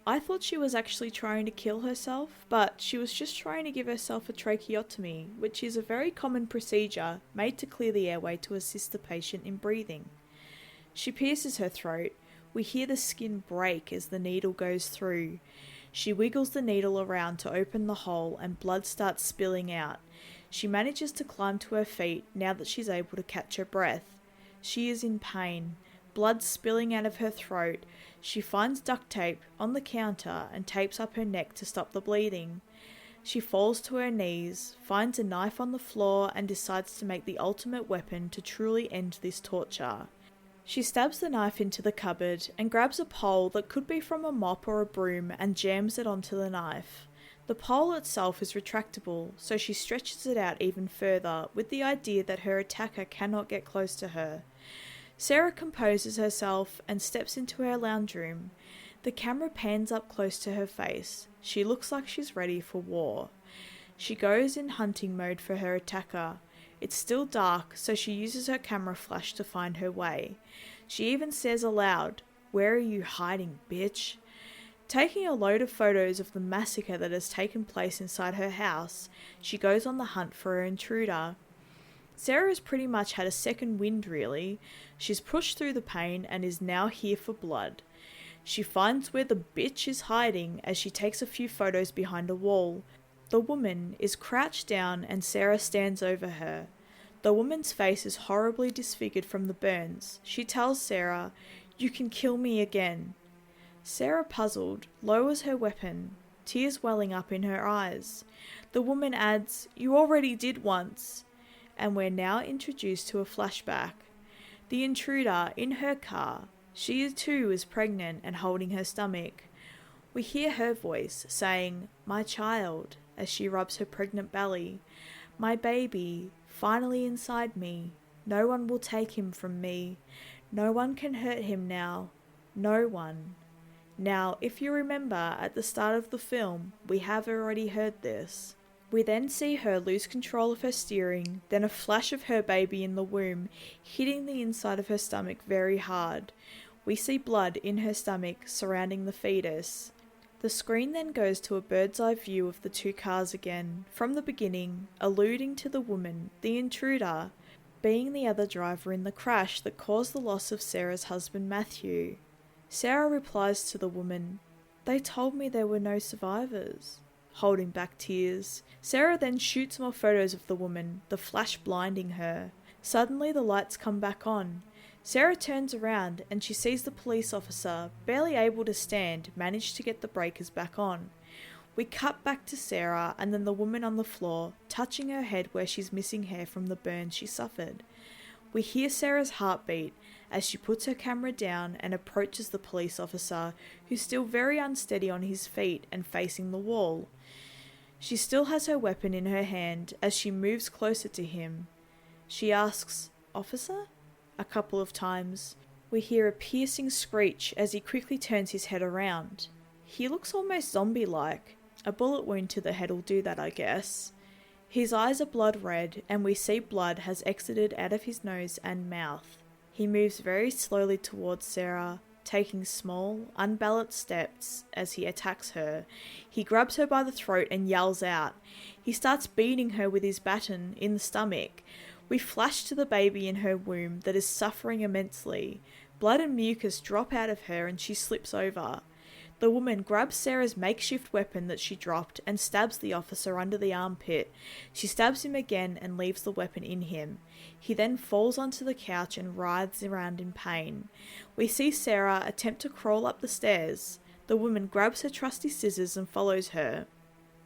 I thought she was actually trying to kill herself, but she was just trying to give herself a tracheotomy, which is a very common procedure made to clear the airway to assist the patient in breathing. She pierces her throat. We hear the skin break as the needle goes through. She wiggles the needle around to open the hole and blood starts spilling out. She manages to climb to her feet now that she's able to catch her breath. She is in pain, blood spilling out of her throat. She finds duct tape on the counter and tapes up her neck to stop the bleeding. She falls to her knees, finds a knife on the floor and decides to make the ultimate weapon to truly end this torture. She stabs the knife into the cupboard and grabs a pole that could be from a mop or a broom and jams it onto the knife. The pole itself is retractable, so she stretches it out even further with the idea that her attacker cannot get close to her. Sarah composes herself and steps into her lounge room. The camera pans up close to her face. She looks like she's ready for war. She goes in hunting mode for her attacker. It's still dark, so she uses her camera flash to find her way. She even says aloud, "Where are you hiding, bitch?" Taking a load of photos of the massacre that has taken place inside her house, she goes on the hunt for her intruder. Sarah's pretty much had a second wind really. She's pushed through the pain and is now here for blood. She finds where the bitch is hiding as she takes a few photos behind a wall. The woman is crouched down and Sarah stands over her. The woman's face is horribly disfigured from the burns. She tells Sarah, "You can kill me again." Sarah, puzzled, lowers her weapon. tears welling up in her eyes. The woman adds, "You already did once." And we're now introduced to a flashback. The intruder in her car. She too is pregnant and holding her stomach. We hear her voice saying, "My child," as she rubs her pregnant belly. "My baby, finally inside me. No one will take him from me. No one can hurt him now. No one." Now, if you remember at the start of the film, we have already heard this. We then see her lose control of her steering, then a flash of her baby in the womb hitting the inside of her stomach very hard. We see blood in her stomach surrounding the fetus. The screen then goes to a bird's eye view of the two cars again, from the beginning, alluding to the woman, the intruder, being the other driver in the crash that caused the loss of Sarah's husband Matthew. Sarah replies to the woman, "They told me there were no survivors," holding back tears. Sarah then shoots more photos of the woman, the flash blinding her. Suddenly the lights come back on. Sarah turns around and she sees the police officer, barely able to stand, manage to get the breakers back on. We cut back to Sarah and then the woman on the floor, touching her head where she's missing hair from the burns she suffered. We hear Sarah's heartbeat as she puts her camera down and approaches the police officer, who's still very unsteady on his feet and facing the wall. She still has her weapon in her hand as she moves closer to him. She asks, "Officer?" a couple of times. We hear a piercing screech as he quickly turns his head around. He looks almost zombie-like. A bullet wound to the head will do that, I guess. His eyes are blood red and we see blood has exited out of his nose and mouth. He moves very slowly towards Sarah, taking small, unbalanced steps as he attacks her. He grabs her by the throat and yells out. He starts beating her with his baton in the stomach. We flash to the baby in her womb that is suffering immensely. Blood and mucus drop out of her and she slips over. The woman grabs Sarah's makeshift weapon that she dropped and stabs the officer under the armpit. She stabs him again and leaves the weapon in him. He then falls onto the couch and writhes around in pain. We see Sarah attempt to crawl up the stairs. The woman grabs her trusty scissors and follows her.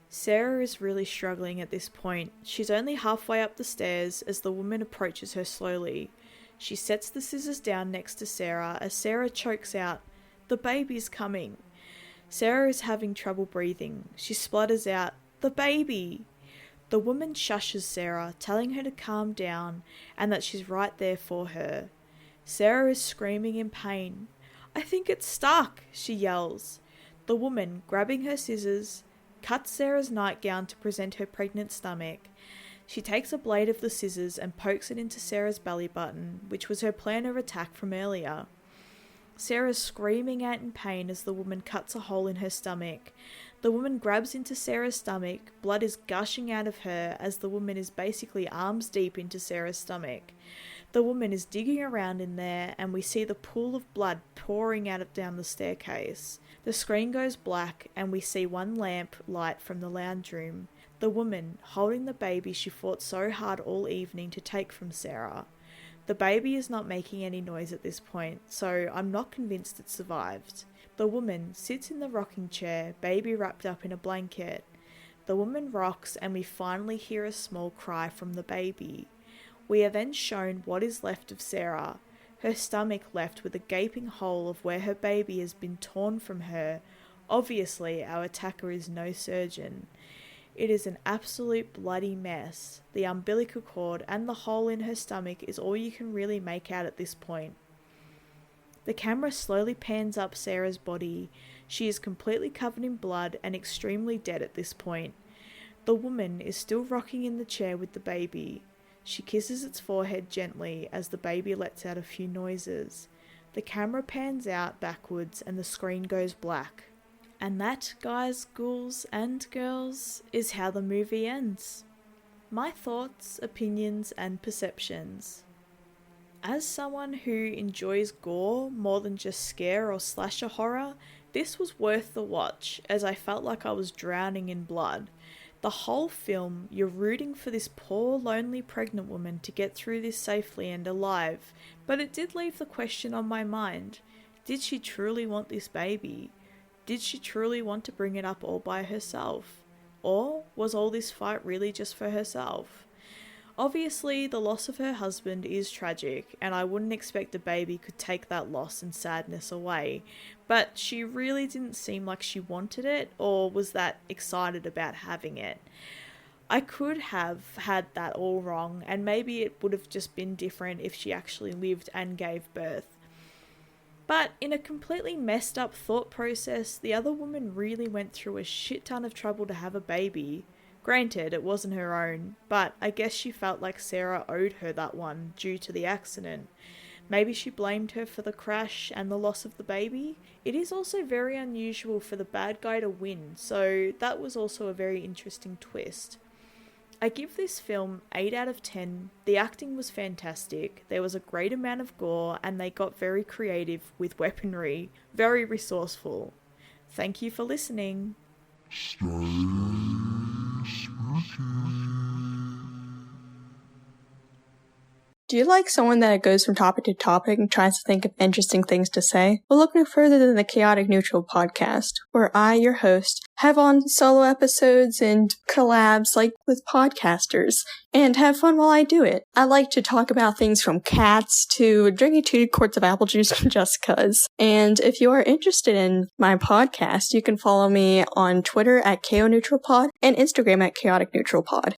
Sarah is really struggling at this point. She's only halfway up the stairs as the woman approaches her slowly. She sets the scissors down next to Sarah as Sarah chokes out, "The baby's coming." Sarah is having trouble breathing. She splutters out, "The baby!" The woman shushes Sarah, telling her to calm down and that she's right there for her. Sarah is screaming in pain. "I think it's stuck," she yells. The woman, grabbing her scissors, cuts Sarah's nightgown to present her pregnant stomach. She takes a blade of the scissors and pokes it into Sarah's belly button, which was her plan of attack from earlier. Sarah's screaming out in pain as the woman cuts a hole in her stomach. The woman grabs into Sarah's stomach. Blood is gushing out of her as the woman is basically arms deep into Sarah's stomach. The woman is digging around in there and we see the pool of blood pouring out down the staircase. The screen goes black and we see one lamp light from the lounge room. The woman holding the baby she fought so hard all evening to take from Sarah. The baby is not making any noise at this point, so I'm not convinced it survived. The woman sits in the rocking chair, baby wrapped up in a blanket. The woman rocks and we finally hear a small cry from the baby. We are then shown what is left of Sarah, her stomach left with a gaping hole of where her baby has been torn from her. Obviously, our attacker is no surgeon. It is an absolute bloody mess. The umbilical cord and the hole in her stomach is all you can really make out at this point. The camera slowly pans up Sarah's body. She is completely covered in blood and extremely dead at this point. The woman is still rocking in the chair with the baby. She kisses its forehead gently as the baby lets out a few noises. The camera pans out backwards and the screen goes black. And that, guys, ghouls and girls, is how the movie ends. My thoughts, opinions and perceptions. As someone who enjoys gore more than just scare or slasher horror, this was worth the watch as I felt like I was drowning in blood. The whole film, you're rooting for this poor, lonely pregnant woman to get through this safely and alive, but it did leave the question on my mind, did she truly want this baby? Did she truly want to bring it up all by herself? Or was all this fight really just for herself? Obviously, the loss of her husband is tragic, and I wouldn't expect a baby could take that loss and sadness away, but she really didn't seem like she wanted it or was that excited about having it. I could have had that all wrong, and maybe it would have just been different if she actually lived and gave birth. But in a completely messed up thought process, the other woman really went through a shit ton of trouble to have a baby. Granted, it wasn't her own, but I guess she felt like Sarah owed her that one due to the accident. Maybe she blamed her for the crash and the loss of the baby. It is also very unusual for the bad guy to win, so that was also a very interesting twist. I give this film 8 out of 10. The acting was fantastic, there was a great amount of gore, and they got very creative with weaponry. Very resourceful. Thank you for listening. Stay spooky. Do you like someone that goes from topic to topic and tries to think of interesting things to say? Well, look no further than the Chaotic Neutral podcast, where I, your host, have on solo episodes and collabs like with podcasters, and have fun while I do it. I like to talk about things from cats to drinking 2 quarts of apple juice just cuz. And if you are interested in my podcast, you can follow me on Twitter at KONeutralPod and Instagram at Chaotic Neutral Pod.